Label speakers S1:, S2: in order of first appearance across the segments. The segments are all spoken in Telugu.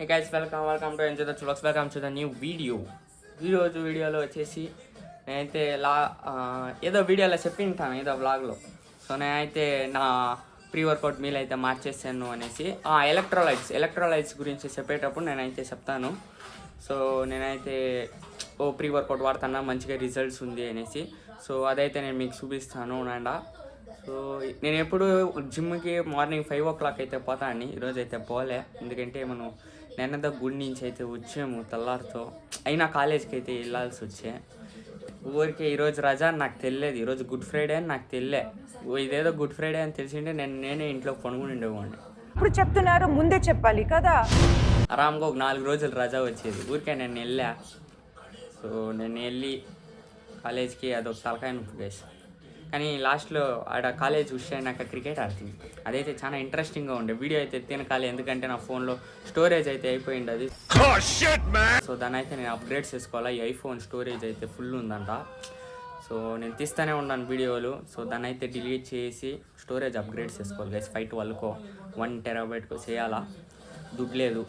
S1: Hey guys, welcome to Enjoy the Chulaks. Welcome to the new video. ఈరోజు వీడియోలో వచ్చేసి నేనైతే ఏదో వీడియోలో చెప్పింటాను ఏదో వ్లాగ్లో. సో నేనైతే నా ప్రీ వర్కౌట్ మీల్ అయితే మార్చేసాను అనేసి ఎలక్ట్రోలైట్స్ గురించి చెప్పేటప్పుడు నేనైతే చెప్తాను. సో నేనైతే ప్రీ వర్కౌట్ వాడుతున్నా, మంచిగా రిజల్ట్స్ ఉంది అనేసి. సో అదైతే నేను మీకు చూపిస్తాను నాండా. సో నేను ఎప్పుడు జిమ్కి మార్నింగ్ 5 o'clock అయితే పోతాను. ఈరోజు అయితే పోలే, ఎందుకంటే మనం నిన్నదా గుడి నుంచి అయితే వచ్చాము తెల్లారితో. అయినా కాలేజ్కి అయితే వెళ్ళాల్సి వచ్చే ఊరికే. ఈరోజు రజా నాకు తెలియదు, ఈరోజు గుడ్ ఫ్రైడే అని నాకు తెలియే. ఇదేదో గుడ్ ఫ్రైడే అని తెలిసింటే నేనే ఇంట్లో పనుకుని ఉండేవాడిని.
S2: ఇప్పుడు చెప్తున్నారు, ముందే చెప్పాలి కదా.
S1: ఆరామ్గా ఒక 4 రోజులు రజా వచ్చేది. ఊరికే నేను వెళ్ళా. సో నేను వెళ్ళి కాలేజ్కి అదొక తలకాయ నొప్పి గైస్. కానీ లాస్ట్లో ఆడ కాలేజ్ విషయాక క్రికెట్ ఆడుతుంది. అదైతే చాలా ఇంట్రెస్టింగ్గా ఉండే. వీడియో అయితే తినకాలి, ఎందుకంటే నా ఫోన్లో స్టోరేజ్ అయితే అయిపోయింది అది. సో దాన్ని అయితే నేను అప్గ్రేడ్ చేసుకోవాలా. ఈ ఐఫోన్ స్టోరేజ్ అయితే ఫుల్ ఉందంట. సో నేను తీస్తూనే ఉన్నాను వీడియోలు. సో దాన్ని అయితే డిలీట్ చేసి స్టోరేజ్ అప్గ్రేడ్ చేసుకోవాలి గైస్. 512కో 1 TB చేయాలా, దుడ్డు లేదు.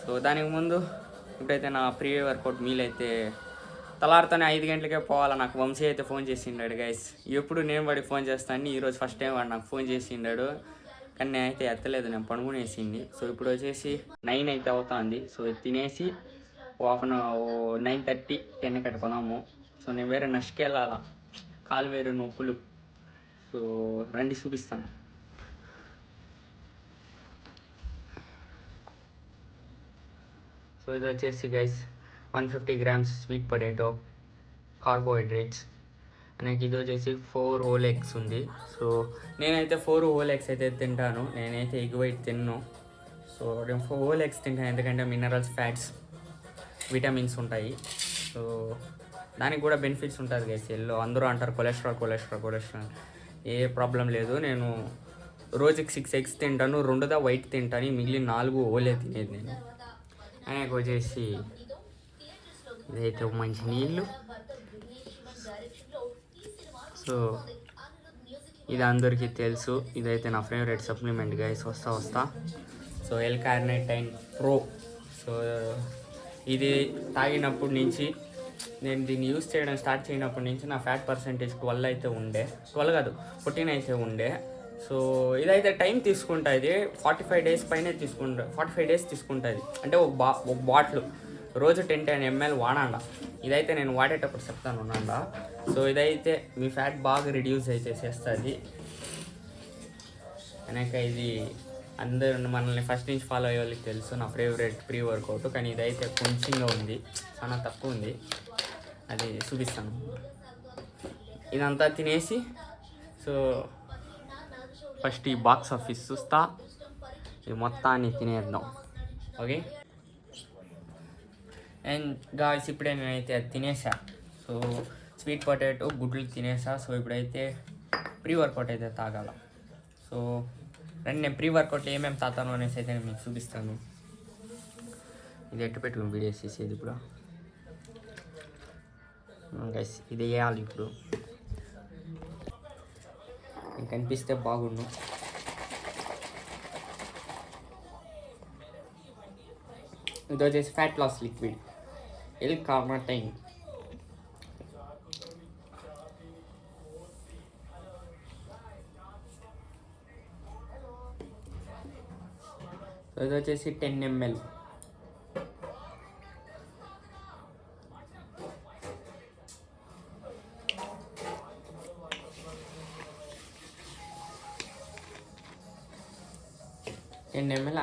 S1: సో దానికి ముందు ఇప్పుడైతే నా ప్రీ వర్కౌట్ మీల్ అయితే తెల్లారితోనే 5 గంటలకే పోవాలా. నాకు వంశీ అయితే ఫోన్ చేసిండాడు గైస్. ఎప్పుడు నేను వాడికి ఫోన్ చేస్తాను, ఈరోజు ఫస్ట్ టైం వాడు నాకు ఫోన్ చేసిండాడు. కానీ నేను అయితే ఎత్తలేదు, నేను పడుకునేసింది. సో ఇప్పుడు వచ్చేసి 9 అయితే అవుతుంది. సో తినేసి 9:30 10 కట్టుకున్నాము. సో నేను వేరే నష్కి వెళ్ళాలా, కాలు వేరే నొప్పులు. సో రండి చూపిస్తాను. సో ఇది వచ్చేసి guys 150 grams sweet potato carbohydrates. నాకు ఇది వచ్చేసి 4 whole eggs ఉంది. సో నేనైతే 4 whole eggs అయితే తింటాను. నేనైతే ఎగ్ వైట్ తిన్ను. సో నేను 4 whole eggs తింటాను, ఎందుకంటే మినరల్స్, ఫ్యాట్స్, విటమిన్స్ ఉంటాయి. సో దానికి కూడా బెనిఫిట్స్ ఉంటుంది గైస్. అందరూ అంటారు కొలెస్ట్రాల్. ఏ ప్రాబ్లం లేదు. నేను రోజుకి 6 eggs తింటాను, 2 వైట్ తింటాను, మిగిలిన 4 ఓలే తినేది నేను. ఆయనకు వచ్చేసి ఇదైతే మంచి నీళ్ళు. సో ఇది అందరికీ తెలుసు, ఇదైతే నా ఫేవరెట్ సప్లిమెంట్ గైస్. వస్తా సో L-carnitine Pro. సో ఇది తాగినప్పటి నుంచి, నేను దీన్ని యూస్ చేయడం స్టార్ట్ చేయనప్పటి నుంచి నా ఫ్యాట్ పర్సెంటేజ్ 12 అయితే ఉండే, 12 కాదు 14 అయితే ఉండే. సో ఇదైతే టైం తీసుకుంటుంది, 45 days పైనే 45 days తీసుకుంటుంది. అంటే ఒక బాటిల్ రోజు 10 ml వాడండా. ఇదైతే నేను వాడేటప్పుడు చెప్తాను ఉన్నాడా. సో ఇదైతే మీ ఫ్యాట్ బాగా రిడ్యూస్ అయితే చేస్తుంది. అనేక ఇది అందరూ మనల్ని ఫస్ట్ నుంచి ఫాలో అయ్యే వాళ్ళకి తెలుసు, నా ఫేవరెట్ ప్రీ వర్కౌట్. కానీ ఇదైతే కొంచెంగా ఉంది, చాలా తక్కువ ఉంది. అది చూపిస్తాను. ఇదంతా తినేసి సో ఫస్ట్ ఈ బాక్స్ ఆఫీస్ చూస్తా, ఇది మొత్తాన్ని తినేద్దాం. ఓకే అండ్ గాయ్స్, ఇప్పుడే నేనైతే అది తినేసా. సో స్వీట్ పొటాటో గుడ్లు తినేసా. సో ఇప్పుడైతే ప్రీ వర్కౌట్ అయితే తాగాల. సో రండి, నేను ప్రీ వర్కౌట్ ఏమేమి తాతాను అనేసి అయితే నేను మీకు చూపిస్తాను. ఇది ఎట్టు పెట్టుకుని వీడియో చేసేది ఇప్పుడు గైస్. ఇది వేయాలి ఇప్పుడు, మీకు కనిపిస్తే బాగుండు. ఇది వచ్చేసి ఫ్యాట్ లాస్ లిక్విడ్ L-carnitine. ఇది వచ్చేసి 10 ml.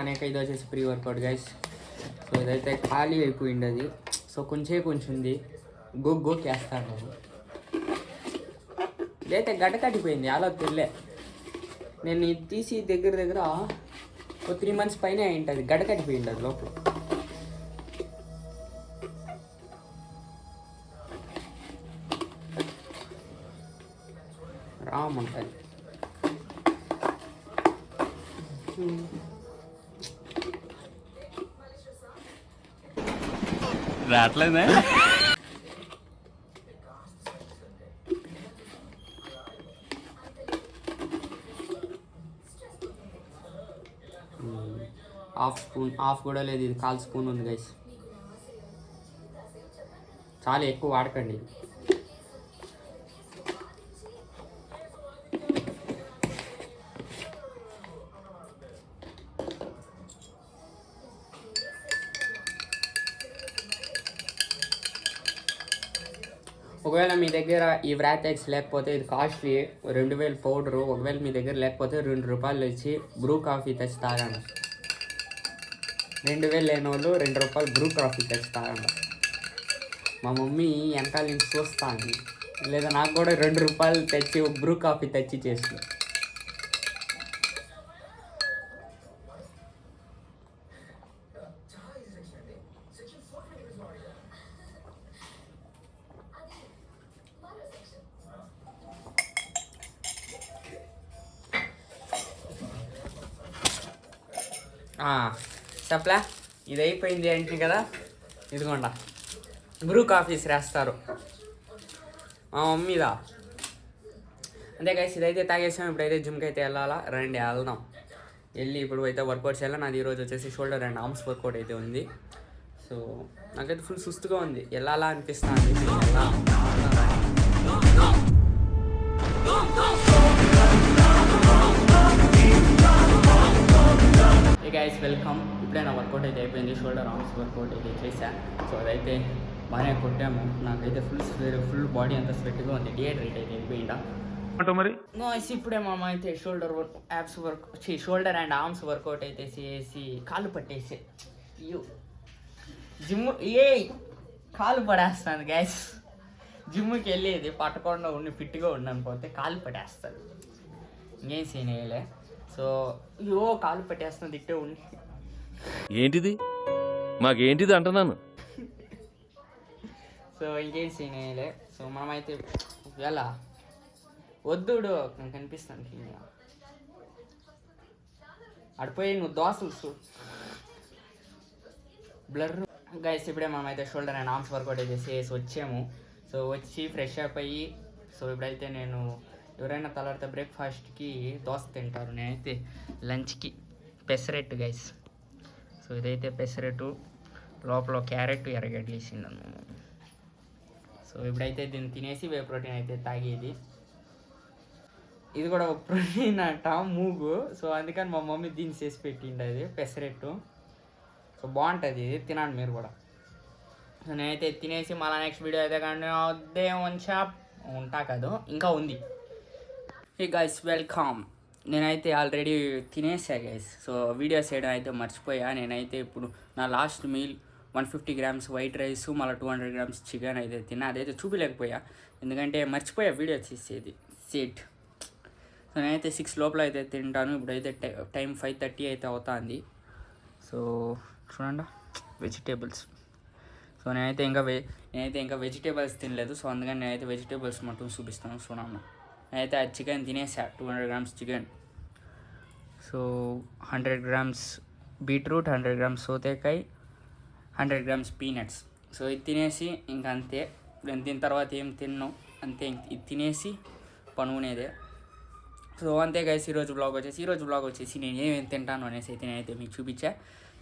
S1: అనేక ఇది వచ్చేసి ప్రీ వర్కౌట్ గైస్. సో ఇదైతే ఖాళీ అయిపోయింది అది. సో కొంచెం ఉంది, గోకేస్తాను నేను. ఇదైతే గడ్డ కట్టిపోయింది, అలా తెలిలే. నేను ఇది తీసి దగ్గర ఒక 3 months పైనే అయింటుంది. గడ్డ కట్టిపోయింది అది లోపల. రామంటుంది.
S3: రావట్లేదా?
S1: హాఫ్ స్పూన్ స్పూన్, హాఫ్ కూడా లేదు, ఇది 1/4 స్పూన్ ఉంది గైస్. చాలా ఎక్కువ వాడకండి. ఒకవేళ మీ దగ్గర ఈ వ్రాటెక్స్ లేకపోతే ఇది కాస్ట్లీ, 2000 పౌడరు. ఒకవేళ మీ దగ్గర లేకపోతే 2 రూపాయలు ఇచ్చి బ్రూ కాఫీ తెచ్చి తాగండి. 2000 లేని వాళ్ళు 2 రూపాయలు బ్రూ కాఫీ తెచ్చి తాగండి. మా మమ్మీ వెనకాల నుంచి చూస్తాను, లేదా నాకు కూడా 2 రూపాయలు తెచ్చి బ్రూ కాఫీ తెచ్చి చేసి. చెప్పలే, ఇది అయిపోయింది ఏంటి కదా, ఇదిగోండా బ్రూ కాఫీస్ రాస్తారు మా మమ్మీదా. అంతే గైస్, ఇదైతే తాగేసాం. ఇప్పుడైతే జిమ్కి అయితే వెళ్ళాలా, రండి వెళ్దాం. వెళ్ళి ఇప్పుడు అయితే వర్కౌట్ చేయాలి. నాది ఈరోజు వచ్చేసి షోల్డర్ అండ్ ఆర్మ్స్ వర్కౌట్ అయితే ఉంది. సో నాకైతే ఫుల్ సుస్తుగా ఉంది, వెళ్ళాలా అనిపిస్తుంది. Guys welcome. ఇప్పుడే నా వర్కౌట్ అయితే అయిపోయింది, షోల్డర్ ఆర్మ్స్ వర్కౌట్ అయితే చేశాను. సో అదైతే బాగానే కొట్టాము. నాకైతే ఫుల్ బాడీ అంతా స్వెట్గా ఉంది, డిహైడ్రేట్ అయితే అయిపోయిందా మరి. ఇప్పుడే మా అమ్మ అయితే షోల్డర్ అండ్ ఆర్మ్స్ వర్కౌట్ అయితే చేసి కాళ్ళు పట్టేసి జిమ్ కాలు పడేస్తాను గైస్. జిమ్కి వెళ్ళేది పట్టకుండా ఉండి ఫిట్గా ఉండను పోతే కాలు పట్టేస్తాను, ఇంకేం సీన్ వేయలే. సో కాలు పట్టేస్తుంది ఇట్టే ఉండి.
S3: ఏంటిది మాకేంటిది అంటున్నాను.
S1: సో ఇంకేం సీన్ వేయలే. సో మనమైతే ఎలా వద్దుడు కనిపిస్తాను అడిపోయి నువ్వు దోశలు బ్లర్ గైస్. ఇప్పుడే మనమైతే షోల్డర్ అండ్ ఆర్మ్స్ వర్కౌట్ అయితే చేసి వచ్చాము. సో వచ్చి ఫ్రెష్ అప్ అయ్యి, సో ఇప్పుడైతే నేను ఎవరైనా తర్వాత బ్రేక్ఫాస్ట్కి దోశ తింటారు, నేనైతే లంచ్కి పెసరెట్టు గైస్. సో ఇదైతే పెసరెట్టు, లోపల క్యారెట్ ఎర్రగడ్డలు వేసిండను. సో ఇప్పుడైతే దీన్ని తినేసి వే ప్రోటీన్ అయితే తాగేది. ఇది కూడా ఒక ప్రోటీన్ అంట, మూగు. సో అందుకని మా మమ్మీ దీన్ని చేసి పెట్టిండది పెసరెట్టు. సో బాగుంటుంది, ఇది తినండి మీరు కూడా. సో నేనైతే తినేసి మళ్ళీ నెక్స్ట్ వీడియో అయితే కానీ వద్దే ఉంటా కదా, ఇంకా ఉంది. Hey guys welcome. నేనైతే ఆల్రెడీ తినేసా గైస్. సో వీడియోస్ చేయడం అయితే మర్చిపోయా. నేనైతే ఇప్పుడు నా last meal 150 grams white rice, మళ్ళీ 200 grams చికెన్ అయితే తిన్నా. అదైతే చూపించలేకపోయా ఎందుకంటే మర్చిపోయా వీడియో తీసేది సెట్. సో నేనైతే 6 లోపల అయితే తింటాను. ఇప్పుడైతే టైం 5:30 అయితే అవుతుంది. సో చూడండి వెజిటేబుల్స్. సో నేనైతే ఇంకా వెజిటేబుల్స్ తినలేదు. సో అందుకని నేనైతే వెజిటేబుల్స్ మొత్తం చూపిస్తాను చూడండి. నేనైతే ఆ చికెన్ తినేసా, 200 grams chicken. So 100 grams beetroot, 100 grams సోతేకాయ, 100 grams పీనట్స్. సో ఇది తినేసి ఇంక అంతే. నేను తిన్న తర్వాత ఏం తిన్నాను అంతే, ఇది తినేసి పనుకునేదే. సో అంతే గైస్, ఈరోజు బ్లాగ్ వచ్చేసి నేను ఏమేమి తింటాను అనేసి అయితే నేనైతే మీకు చూపించా.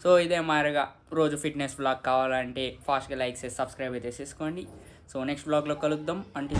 S1: సో ఇదే మాదిరిగా రోజు ఫిట్నెస్ బ్లాగ్ కావాలంటే ఫాస్ట్గా లైక్ చేసి సబ్స్క్రైబ్ అయితే చేసుకోండి. సో నెక్స్ట్ బ్లాగ్లో కలుద్దాం. అంటే